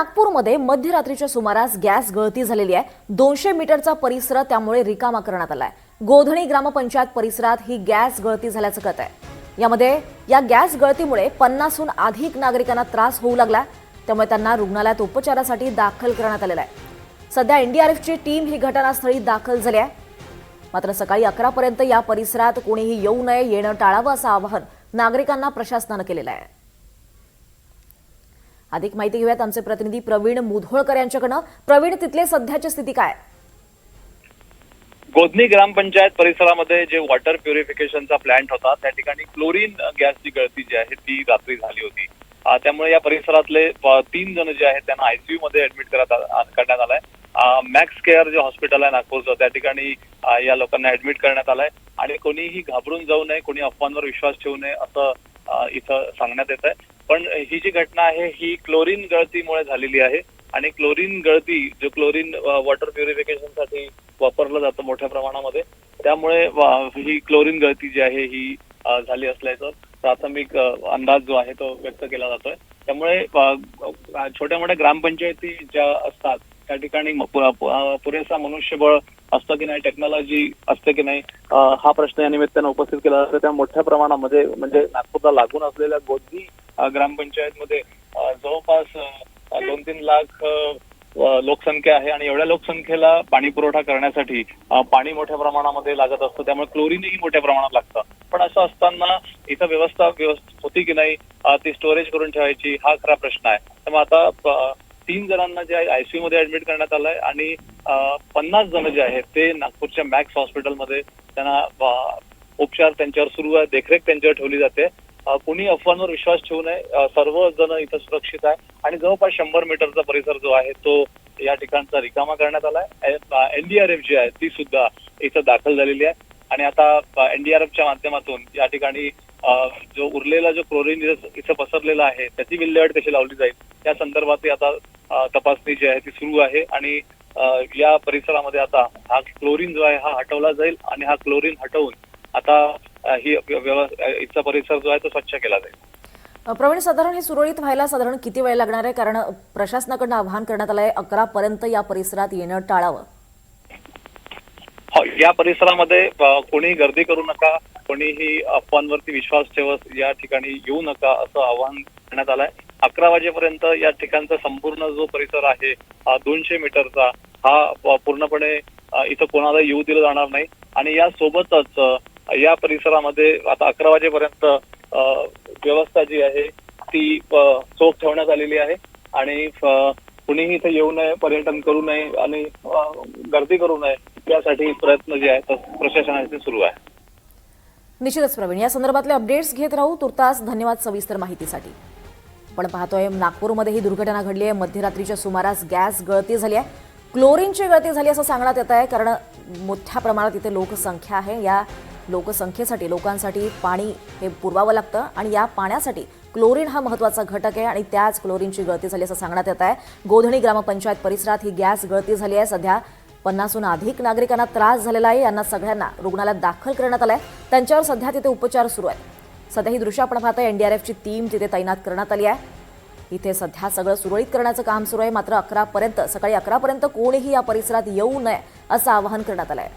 नागपूरमध्ये मध्यरात्रीच्या सुमारास गॅस गळती झालेली आहे। 200 मीटरचा परिसर त्यामुळे रिकामा करण्यात आलाय। गोधणी ग्रामपंचायत परिसरात ही गॅस गळती झाल्याचं कळत आहे। यामध्ये या गॅस गळतीमुळे 50हून अधिक नागरिकांना त्रास होऊ लागला, त्यामुळे त्यांना रुग्णालयात उपचारासाठी दाखल करण्यात आलेलं आहे। सध्या एनडीआरएफची टीम ही घटनास्थळी दाखल झाली आहे। मात्र सकाळी 11 पर्यंत या परिसरात कोणीही येऊ नये, येणं टाळावं असं आवाहन नागरिकांना प्रशासनाने केलेलं आहे। अधिक माहिती घेऊयात आमचे प्रतिनिधी प्रवीण मुधोळकर यांच्याकडनं। प्रवीण, तिथले सध्याची स्थिती काय? गोधनी ग्रामपंचायत परिसरामध्ये जे वॉटर प्युरिफिकेशनचा प्लांट होता त्या ठिकाणी क्लोरीन गॅसची गळती जी आहे ती रात्री झाली होती। त्यामुळे या परिसरातले 3 जण जे आहेत त्यांना आयसीयू मध्ये ऍडमिट करण्यात आलाय। मॅक्स केअर जे हॉस्पिटल आहे नागपूरचं त्या ठिकाणी या लोकांना ऍडमिट करण्यात आलाय आणि कोणीही घाबरून जाऊ नये, कोणी अफवांवर विश्वास ठेवू नये असं इथं सांगण्यात येत आहे। पण ही जी घटना आहे ही क्लोरीन गळतीमुळे झालेली आहे आणि क्लोरीन गळती जो क्लोरीन वॉटर प्युरिफिकेशनसाठी वापरलं जातं मोठ्या प्रमाणामध्ये, त्यामुळे ही क्लोरीन गळती जी आहे ही झाली असल्याचं प्राथमिक अंदाज जो आहे तो व्यक्त केला जातोय। त्यामुळे छोट्या मोठ्या ग्रामपंचायती ज्या असतात त्या ठिकाणी पुरेसा मनुष्यबळ असतं की नाही, टेक्नॉलॉजी असते की नाही, हा प्रश्न या निमित्तानं उपस्थित केला जातो। त्या मोठ्या प्रमाणामध्ये म्हणजे नागपूरला लागून असलेल्या गोधनी ग्रामपंचायतमध्ये जवळपास 2-3 लाख लोकसंख्या आहे आणि एवढ्या लोकसंख्येला पाणी पुरवठा करण्यासाठी पाणी मोठ्या प्रमाणामध्ये लागत असतं, त्यामुळे क्लोरीनही मोठ्या प्रमाणात लागतं। पण असं असताना इथं व्यवस्था होती की नाही, ती स्टोरेज करून ठेवायची, हा खरा प्रश्न आहे। त्यामुळे आता 3 जणांना जे आयसीयू मध्ये ऍडमिट करण्यात आलंय आणि 50 जण जे आहेत ते नागपूरच्या मॅक्स हॉस्पिटलमध्ये त्यांना उपचार त्यांच्यावर सुरू आहे, देखरेख त्यांच्यावर ठेवली जाते। कोणी अफवांवर विश्वास ठेवू नये, सर्व जण इथं सुरक्षित आहे आणि जवळपास 100 मीटरचा परिसर जो आहे तो या ठिकाणचा रिकामा करण्यात आलाय। एनडीआरएफ जी आहे ती सुद्धा इथं दाखल झालेली आहे आणि आता एनडीआरएफच्या माध्यमातून या ठिकाणी जो उरलेला जो क्लोरीन इथं पसरलेला आहे त्याची विल्हेवाट कशी लावली जाईल या संदर्भात आता तपासणी जी आहे ती सुरू आहे आणि या परिसरामध्ये आता हा क्लोरीन जो आहे हा हटवला जाईल आणि हा क्लोरीन हटवून आता ही इथचा परिसर जो आहे तो स्वच्छ केला जाईल। प्रवीण, साधारण हे सुरळीत व्हायला साधारण किती वेळ लागणार आहे? कारण प्रशासनाकडून आवाहन करण्यात आलंय 11 पर्यंत या परिसरात येणं टाळावं। या परिसरामध्ये कोणी गर्दी करू नका, कोणीही अफवांवरती विश्वास ठेवत या ठिकाणी येऊ नका असं आवाहन करण्यात आलंय। 11 वाजेपर्यंत या ठिकाणचा संपूर्ण जो परिसर आहे 200 मीटरचा हा पूर्णपणे इथं कोणाला येऊ दिलं जाणार नाही आणि या सोबतच या परिसरामध्ये आता 11 वाजेपर्यंत व्यवस्था जी आहे ती चोख ठेवण्यात आलेली आहे आणि कुणीही इथे येऊ नये, पर्यटन करू नये आणि गर्दी करू नये यासाठी प्रयत्न जे आहेत प्रशासनाचे सुरू आहे। निश्चितच प्रवीण, या संदर्भातले अपडेट्स घेत राहू। तुर्तास धन्यवाद सविस्तर माहितीसाठी। आपण पाहतोय नागपूरमध्ये ही दुर्घटना घडली आहे। मध्यरात्रीच्या सुमारास गॅस गळती झाली आहे, क्लोरीनची गळती झाली असं सांगण्यात येत आहे, कारण मोठ्या प्रमाणात इथे लोकसंख्या आहे। या लोकसंख्येसाठी लोकांसाठी पाणी हे पुरवावं लागतं आणि या पाण्यासाठी क्लोरीन हा महत्त्वाचा घटक आहे आणि त्याच क्लोरीनची गळती झाली असं सांगण्यात येत आहे। गोधणी ग्रामपंचायत परिसरात ही गॅस गळती झाली आहे। सध्या 50हून अधिक नागरिकांना त्रास झालेला आहे। यांना सगळ्यांना रुग्णालयात दाखल करण्यात आलंय, त्यांच्यावर सध्या तिथे उपचार सुरू आहेत। सध्या ही दृश्य आपण पाहतोय, एनडीआरएफची टीम तिथे तैनात करण्यात आली आहे। इथे सध्या सगळं सुरळीत करण्याचं काम सुरू आहे। मात्र सकाळी 11 पर्यंत कोणीही या परिसरात येऊ नये असं आवाहन करण्यात आलंय।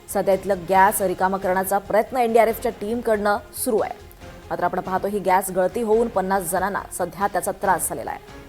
सध्या इथलं गॅस रिकामा करण्याचा प्रयत्न एनडीआरएफच्या टीमकडनं सुरू आहे। मात्र आपण पाहतो ही गॅस गळती होऊन 50 जणांना सध्या त्याचा त्रास झालेला आहे।